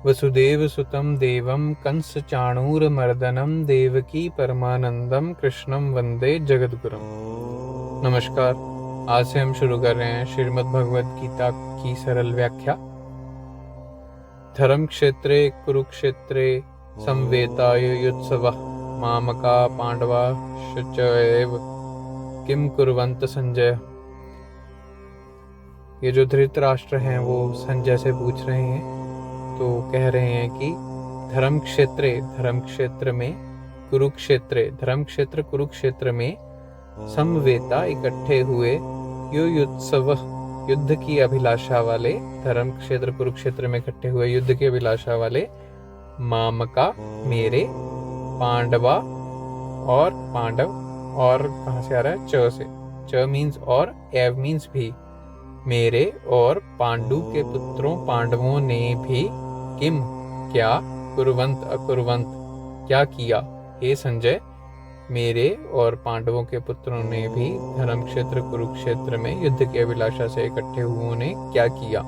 वसुदेवसुतं देवं कंसचाणूरमर्दनं देवकी परमानंदम कृष्णं वंदे जगद्गुरुम। नमस्कार, आज से हम शुरू कर रहे हैं श्रीमद् भगवद गीता की सरल व्याख्या। धर्म क्षेत्रे कुरुक्षेत्रे संवेतायुयुत्सवः मामका पांडवा शचैव किम कुर्वन्त संजय। ये जो धृतराष्ट्र हैं वो संजय से पूछ रहे हैं, तो कह रहे हैं कि धर्म क्षेत्र में कुरुक्षेत्र में समवेता इकट्ठे हुए युयुत्सव युद्ध की अभिलाषा वाले, धर्म क्षेत्र कुरुक्षेत्र में इकट्ठे हुए युद्ध की अभिलाषा वाले, मामका मेरे, पांडवा और पांडव, और कहाँ से आ रहा है? च से। च मीन्स और, एव मीन्स भी, मेरे और पांडु के पुत्रों पांडवों ने भी किम क्या, कुर्वंत अकुर्वंत क्या किया, हे संजय मेरे और पांडवों के पुत्रों ने भी धर्म क्षेत्र कुरुक्षेत्र में युद्ध की अभिलाषा से इकट्ठे हुओं ने क्या किया।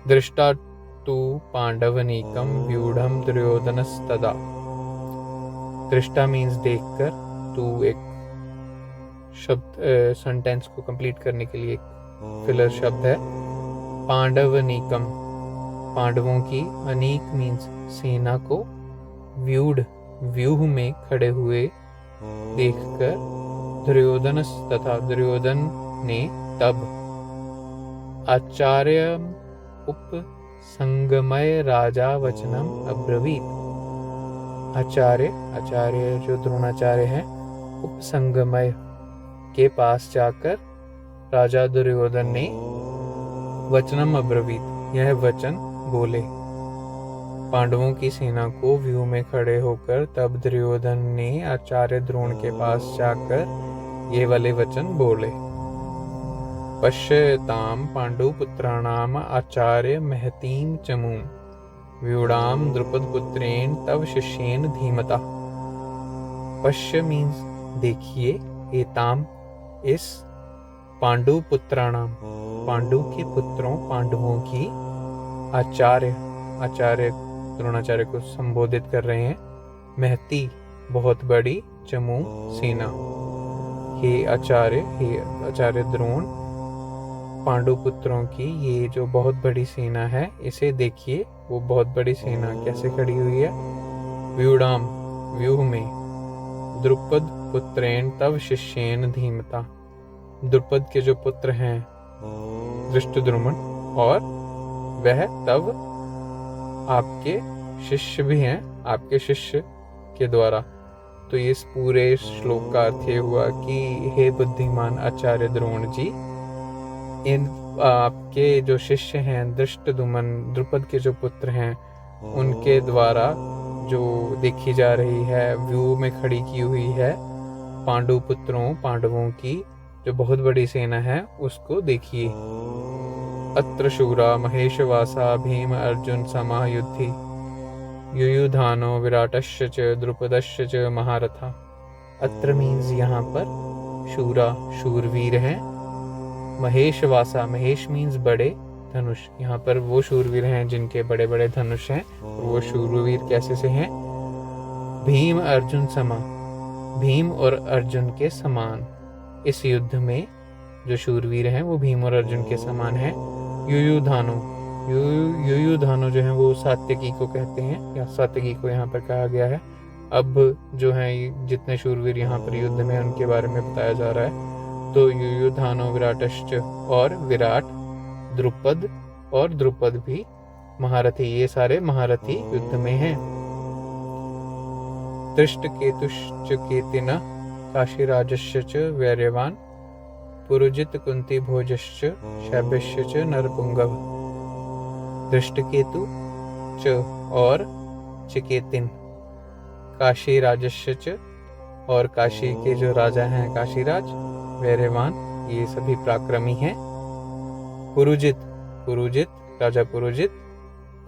दृष्टा तु पांडवनीकम व्यूढ़म दुर्योधनस्तदा। दृष्टा मीन्स देखकर, तू एक शब्द सेंटेंस को कंप्लीट करने के लिए एक फिलर शब्द है। पांडवनीकम पांडवों की, अनीक मीन्स सेना को, व्यूढ़ व्यूह में खड़े हुए देखकर, दुर्योधन तथा दुर्योधन ने तब, आचार्य उपसंगमय राजा वचनम अब्रवीत। आचार्य जो द्रोणाचार्य हैं, उपसंगमय के पास जाकर राजा दुर्योधन ने वचनम अब्रवीत, यह वचन बोले। पांडवों की सेना को व्यूह में खड़े होकर तब दुर्योधन ने आचार्य द्रोण के पास जाकर ये वाले वचन बोले। पश्यताम पांडुपुत्राणाम आचार्य महतीम चमूम व्यूढ़ाम द्रुपद पुत्रेण तव शिष्येन धीमता। पश्य मीन्स देखिए, एताम इस, पांडु पुत्राणाम पांडु के पुत्रों पांडवों की, आचार्य द्रोणाचार्य को संबोधित कर रहे हैं, महती बहुत बड़ी, चमू सेना, हे आचार्य द्रोण, पांडु पुत्रों की ये जो बहुत बड़ी सेना है, इसे देखिए, वो बहुत बड़ी सेना कैसे खड़ी हुई है। व्यूढ़ाम व्यूह में, द्रुपद पुत्रेण तव शिष्येन धीमता, द्रुपद के जो पुत्र हैं धृष्टद्युम्न, और वह तब आपके शिष्य भी हैं, आपके शिष्य के द्वारा। तो इस पूरे श्लोक का अर्थ ये हुआ कि हे बुद्धिमान आचार्य द्रोण जी, इन आपके जो शिष्य हैं धृष्टद्युम्न, द्रुपद के जो पुत्र हैं, उनके द्वारा जो देखी जा रही है, व्यू में खड़ी की हुई है, पांडु पुत्रों पांडवों की जो बहुत बड़ी सेना है, उसको देखिए। अत्र शूरा महेशवासा भीम अर्जुन समायुद्धि युयुधानो विराटस्य च द्रुपदस्य च महारथा। अत्र मीन्स यहाँ पर शूरा शूरवीर हैं, महेशवासा, महेश मीन्स बड़े, धनुष, यहाँ पर वो शूरवीर हैं जिनके बड़े बड़े धनुष हैं। और वो शूरवीर कैसे से हैं? भीम अर्जुन समा, भीम और अर्जुन के समान। इस युद्ध में जो शूरवीर हैं वो भीम और अर्जुन के समान हैं। युयुधानो जो है वो सात्यकी को कहते हैं, या सात्यकी को यहाँ पर कहा गया है। अब जो है जितने शूरवीर यहाँ पर युद्ध में उनके बारे में बताया जा रहा है। तो युयुधानो विराटश्च, और विराट, द्रुपद, और द्रुपद भी महारथी, ये सारे महारथी युद्ध में हैं। धृष्टकेतुश्च केतिनः काशीराजस्य च वीर्यवान पुरुजित कुंती भोजश्च शैब्यश्च च नरपुंगव। धृष्टकेतु च और चिकेतिन, काशी राजस्य च और काशी के जो राजा हैं काशीराज, वीर्यवान ये सभी पराक्रमी हैं। पुरुजित राजा पुरुजित,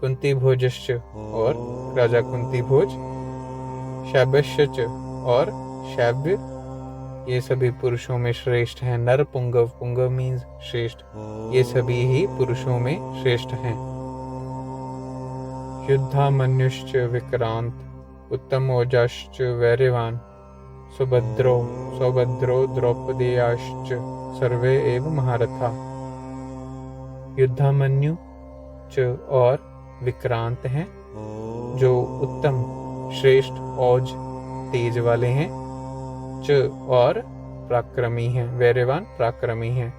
कुंती भोजश्च और राजा कुंती भोज, शैब्यश्च और शैब्य ये सभी पुरुषों में श्रेष्ठ हैं। नर पुंगव, पुंगव मीन्स श्रेष्ठ, ये सभी ही पुरुषों में श्रेष्ठ हैं। युद्धामन्युश्च विक्रांत उत्तमोजाश्च वैर्यवान सौभद्रो द्रौपदेयाश्च सर्वे एव महारथा। युद्धामन्यु च और विक्रांत हैं, जो उत्तम श्रेष्ठ औज तेज वाले हैं, च और पराक्रमी हैं, वैर्यवान पराक्रमी हैं।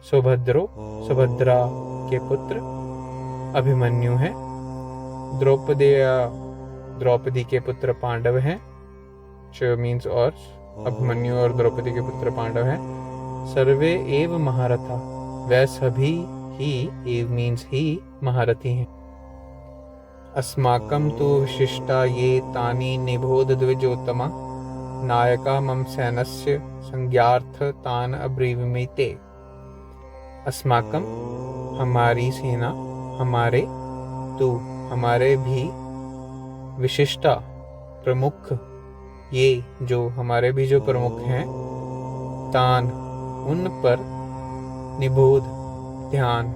सुभद्रा के पुत्र अभिमन्यु हैं। द्रौपदी के पुत्र पांडव हैं। च मीन्स और अभिमन्यु और द्रौपदी के पुत्र पांडव हैं। सर्वे एव महारथा, वह सभी ही, एव मीन्स ही, महारथी हैं। अस्माकं तु विशिष्टा ये तानि निबोध द्विजोत्तमा नायका मम सैन्यस्य संज्ञार्थ तान अब्रीवीमि ते। अस्माकं हमारी सेना, हमारे, तु हमारे भी, विशिष्टा प्रमुख, ये जो हमारे भी जो प्रमुख हैं, तान उन पर, निबोध ध्यान,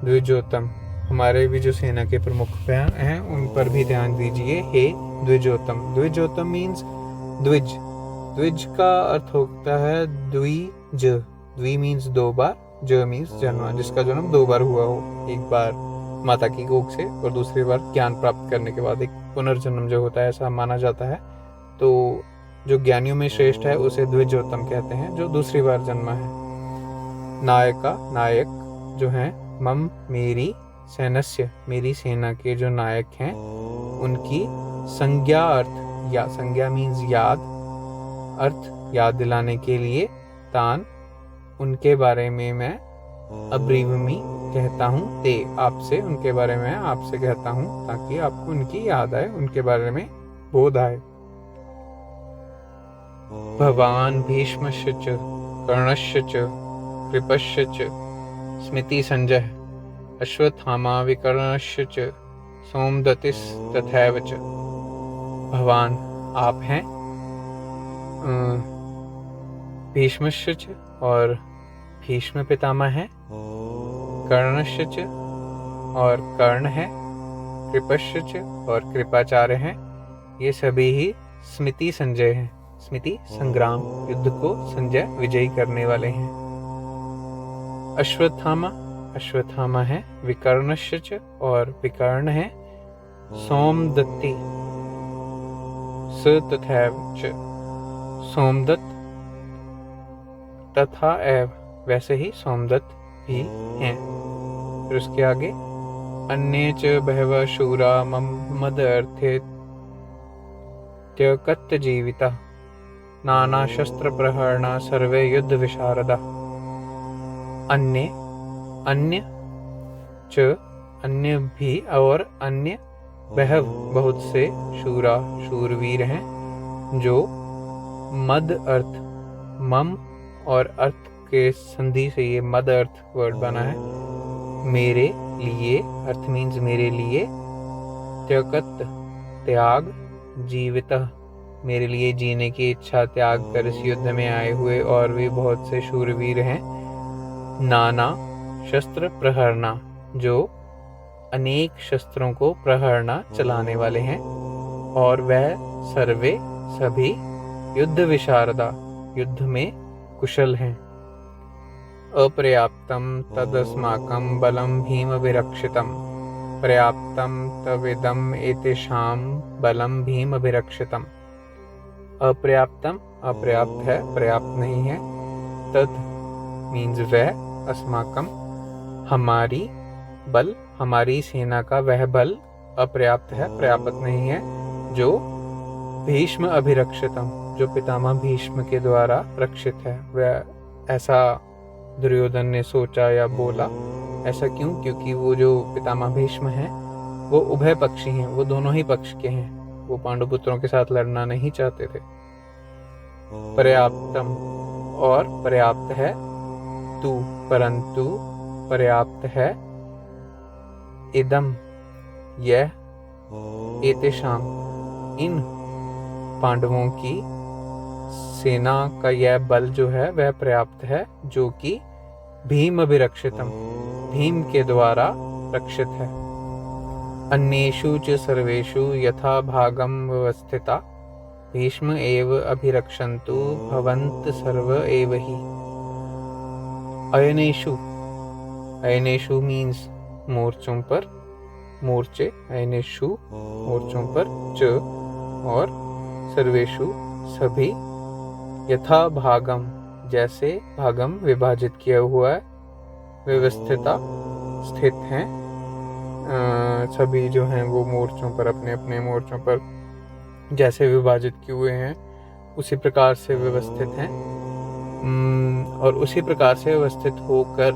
द्विजोत्तम हमारे भी जो सेना के प्रमुख हैं उन पर भी ध्यान दीजिए हे द्विजोत्तम। द्विजोत्तम मीन्स द्विज। द्विज का अर्थ होता है द्विज। द्वि मीन्स दो बार, ज मीन्स जन्म, जिसका जन्म दो बार हुआ हो, एक बार माता की कोख से और दूसरी बार ज्ञान प्राप्त करने के बाद एक पुनर्जन्म जो होता है, ऐसा माना जाता है। तो जो ज्ञानियों में श्रेष्ठ है उसे द्विजोत्तम कहते हैं, जो दूसरी बार जन्मा है। नायका नायक जो हैं, मम मेरी, सैन्यस्य मेरी सेना के जो नायक हैं, उनकी संज्ञा अर्थ, या संज्ञा मीन्स याद, अर्थ याद दिलाने के लिए, तान उनके बारे में मैं अब्रीवीमि कहता हूँ, ते आपसे, उनके बारे में आपसे कहता हूँ, ताकि आपको उनकी याद आए, उनके बारे में बोध आए। भवान भीष्मश्च च कर्णश्च च कृपश्च च स्मिति संजय अश्वत्थामा विकर्णश्च च सोमदत्तिस् तथैव च। भवान आप हैं, भीष्मश्च और भीष्म पितामह हैं, कर्णश्च और कर्ण है, कृपश्च और कृपाचार्य हैं, ये सभी ही स्मिति संजय हैं। स्मिति संग्राम, युद्ध को संजय विजयी करने वाले हैं। अश्वत्थामा है, विकर्णश्च और विकर्ण है, सोमदत्ति स तथैव च, सोमदत्त तथा एव वैसे ही सोमदत्त भी हैं। फिर उसके आगे अन्ये च बहवः शूरा मद अर्थे त्यकत् जीविता नाना शस्त्र प्रहरणा सर्वे युद्ध विशारदा। अन्य च अन्य भी और अन्य बहव बहुत से शूरा शूरवीर हैं, जो मद अर्थ मम और अर्थ के संधि से ये मद अर्थ वर्ड बना है, मेरे लिए, अर्थ मीन्स मेरे लिए, त्यकत त्याग, जीवितः मेरे लिए जीने की इच्छा त्याग कर इस युद्ध में आए हुए और भी बहुत से शूरवीर हैं। नाना शस्त्र प्रहरणा, जो अनेक शस्त्रों को प्रहरणा चलाने वाले हैं, और वह सर्वे सभी युद्ध विशारदा युद्ध में कुशल हैं। अपर्याप्तम तदस्माकं बलम भीम विरक्षितम पर्याप्तम तविदम एतेषां बलम भीम विरक्षितम। अपर्याप्तम अपर्याप्त है, पर्याप्त नहीं है। तद मीन्स वह, अस्माकम हमारी, बल हमारी सेना का वह बल अपर्याप्त है, पर्याप्त नहीं है, जो भीष्म अभिरक्षितम जो पितामह भीष्म के द्वारा रक्षित है। वह ऐसा दुर्योधन ने सोचा या बोला। ऐसा क्यों? क्योंकि वो जो पितामह भीष्म हैं वो उभय पक्षी हैं, वो दोनों ही पक्ष के हैं, वो पांडुपुत्रों के साथ लड़ना नहीं चाहते थे। पर्याप्तम और पर्याप्त है, तू परंतु पर्याप्त है, इदम यह, एतेषाम इन पांडवों की सेना का यह बल जो है वह पर्याप्त है, जो कि भीम अभिरक्षितम भीम के द्वारा रक्षित है। अन्येषु च सर्वेषु यथा भागं व्यवस्थिता भीष्म एव अभिरक्षन्तु भवन्त सर्व एव हि। अयनेषु, अयनेषु मीन्स मोर्चों पर, मोर्चे, अयनेषु मोर्चों पर, च और सर्वेषु सभी, यथा भागम जैसे भागम विभाजित किया हुआ है, व्यवस्थिता स्थित हैं, सभी जो हैं वो मोर्चों पर, अपने अपने मोर्चों पर जैसे विभाजित किए हुए हैं उसी प्रकार से व्यवस्थित हैं, और उसी प्रकार से व्यवस्थित होकर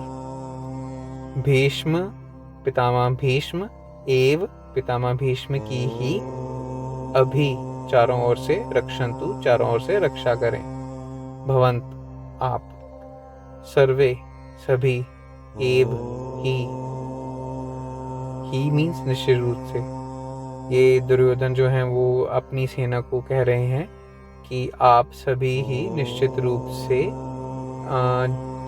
भीष्म पितामह भीष्म एव पितामह भीष्म की ही अभी चारों ओर से रक्षन्तु चारों ओर से रक्षा करें, भवंत आप, सर्वे सभी, एव ही मीन्स निश्चित रूप से। ये दुर्योधन जो हैं वो अपनी सेना को कह रहे हैं कि आप सभी ही निश्चित रूप से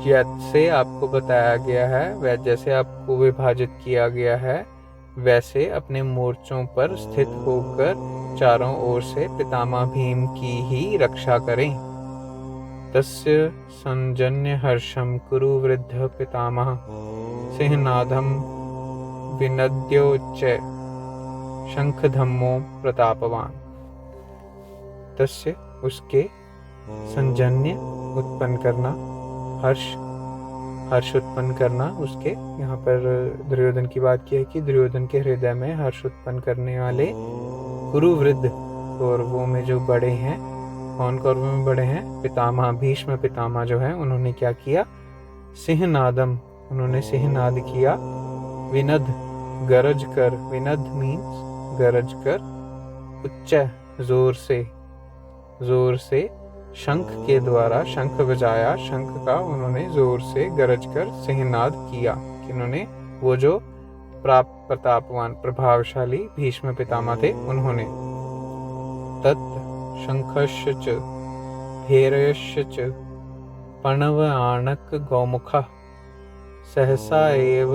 जैसे आपको बताया गया है, वह जैसे आपको विभाजित किया गया है, वैसे अपने मोर्चों पर स्थित होकर चारों ओर से पितामह भीम की ही रक्षा करें। तस्य संजन्य हर्षम कुरु वृद्ध पितामह सिंहनादम विनद्योच्च शंखधम्मो प्रतापवान। तस्य उसके, संजन्य उत्पन्न करना, हर्ष उत्पन्न करना उसके, यहाँ पर दुर्योधन की बात की है कि दुर्योधन के हृदय में हर्ष उत्पन्न करने वाले कुरुवृद्ध कौरवों में जो बड़े हैं, कौन कौरवों में बड़े हैं? पितामह भीष्म पितामह जो है उन्होंने क्या किया? सिंहनादम, उन्होंने सिंहनाद किया, विनद गरज कर, विनद मीन्स गरज कर, उच्च जोर से शंख के द्वारा शंख बजाया, शंख का उन्होंने जोर से गरज कर सिंहनाद किया कि उन्होंने वो जो प्रतापवान प्रभावशाली भीष्म पितामह थे उन्होंने। तत् शंखश्च च भैरयश्च च पणव आणक गौमुखः सहसा एव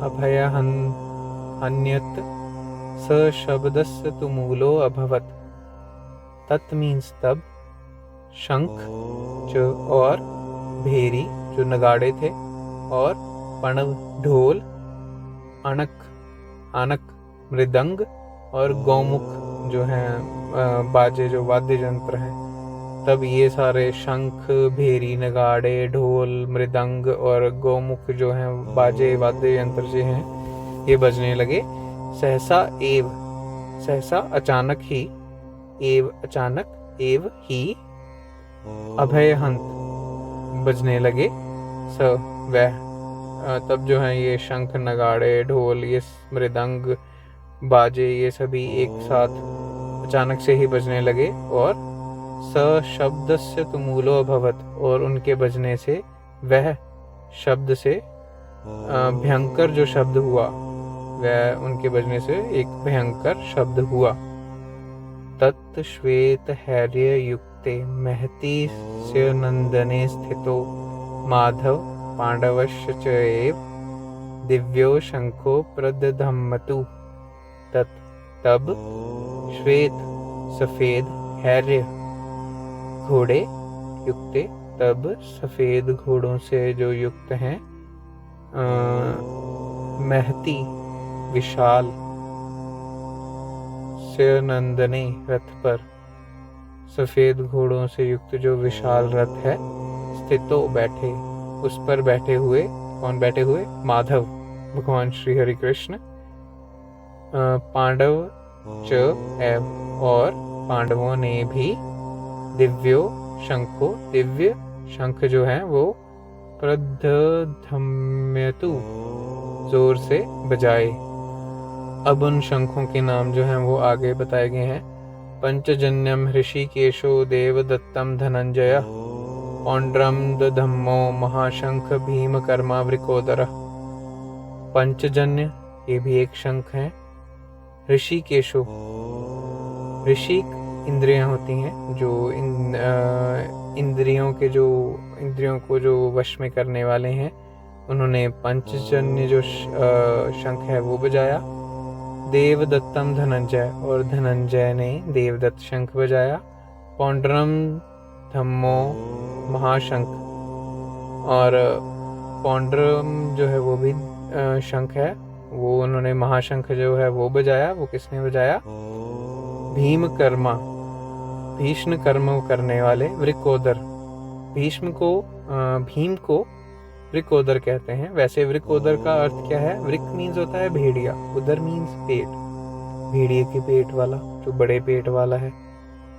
अभयहन्यत स शब्दस्य तुमूलो अभवत्। तत् मीन्स तब, शंख जो और भेरी जो नगाड़े थे, और पणव ढोल, आनक मृदंग, और गौमुख जो हैं बाजे जो वाद्य यंत्र हैं, तब ये सारे शंख भेरी नगाड़े ढोल मृदंग और गौमुख जो हैं बाजे वाद्य यंत्र जो हैं ये बजने लगे। सहसा अचानक ही, एव ही अभयहंत बजने लगे, वह तब जो है ये शंख नगाड़े ढोल ये मृदंग बाजे ये सभी एक साथ अचानक से ही बजने लगे, और स शब्दस्य तुमूलो अभवत्, और उनके बजने से वह शब्द से भयंकर जो शब्द हुआ, वह उनके बजने से एक भयंकर शब्द हुआ। तत् श्वेत हैर्य युक्ते महती स्य नंदने स्थितो माधव पांडवश्च च एव दिव्यो शंखो प्रदधम्मतु। तत् तब श्वेत सफेद हैर्य घोड़े युक्ते, तब सफेद घोड़ों से जो युक्त हैं, महती विशाल, से नंदने रथ पर, सफेद घोड़ों से युक्त जो विशाल रथ है, स्थितो बैठे, उस पर बैठे हुए, कौन बैठे हुए? माधव भगवान श्री हरि कृष्ण, पांडव च एव, और पांडवों ने भी, दिव्यो शंखो, दिव्य शंख जो है वो प्रदधम्यतु जोर से बजाए। अब उन शंखों के नाम जो हैं वो आगे बताए गए हैं। पंचजन्यम ऋषिकेशो देवदत्तम धनंजय पौंड्रम दधम्मो महाशंख भीम कर्मा वृकोदर। पंचजन्य ये भी एक शंख है। ऋषिकेशो, ऋषि इंद्रियां होती हैं जो इंद्रियों को जो वश में करने वाले हैं, उन्होंने पंचजन्य जो शंख है वो बजाया। देवदत्तम धनंजय, और धनंजय ने देवदत्त शंख बजाया। पौंड्रम धम्मो महाशंख, और पौंड्रम जो है वो भी शंख है, वो उन्होंने महाशंख जो है वो बजाया। वो किसने बजाया? भीमकर्मा, भीष्म कर्म करने वाले वृकोदर। भीष्म को भीम को वृकोदर कहते हैं। वैसे वृकोदर का अर्थ क्या है? वृक मीन्स होता है भेड़िया, उदर मीन्स पेट, भेड़िए के पेट वाला, जो बड़े पेट वाला है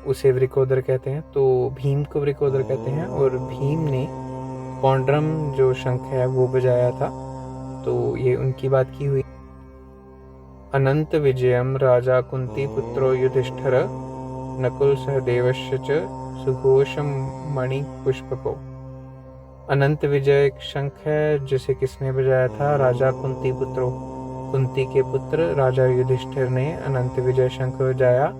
उसे वृकोदर कहते हैं। तो भीम को वृकोदर कहते हैं। और भीम ने पौंड्रम जो शंख है वो बजाया था। तो ये उनकी बात की हुई। अनंत विजयम राजा कुंती पुत्रो युधिष्ठिर, नकुल सहदेवश्च च सुघोषम मणि पुष्पको। अनंत विजय एक शंख है जिसे किसने बजाया था? राजा कुंती पुत्रो, कुंती के पुत्र राजा युधिष्ठिर ने अनंत विजय शंख बजाया।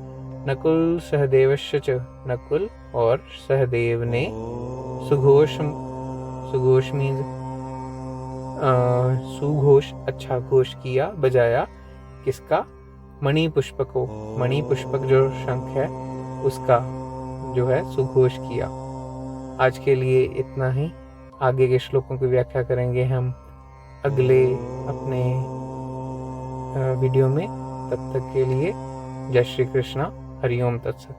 नकुल सहदेवश्च च, नकुल और सहदेव ने सुघोषम, सुघोष मीन्स सुघोष, अच्छा घोष किया, बजाया। किसका? मणि पुष्पक को, मणि पुष्पक जो शंख है उसका जो है सुघोष किया। आज के लिए इतना ही। आगे के श्लोकों की व्याख्या करेंगे हम अगले अपने वीडियो में। तब तक के लिए जय श्री कृष्णा, हरि ओम तत्सत।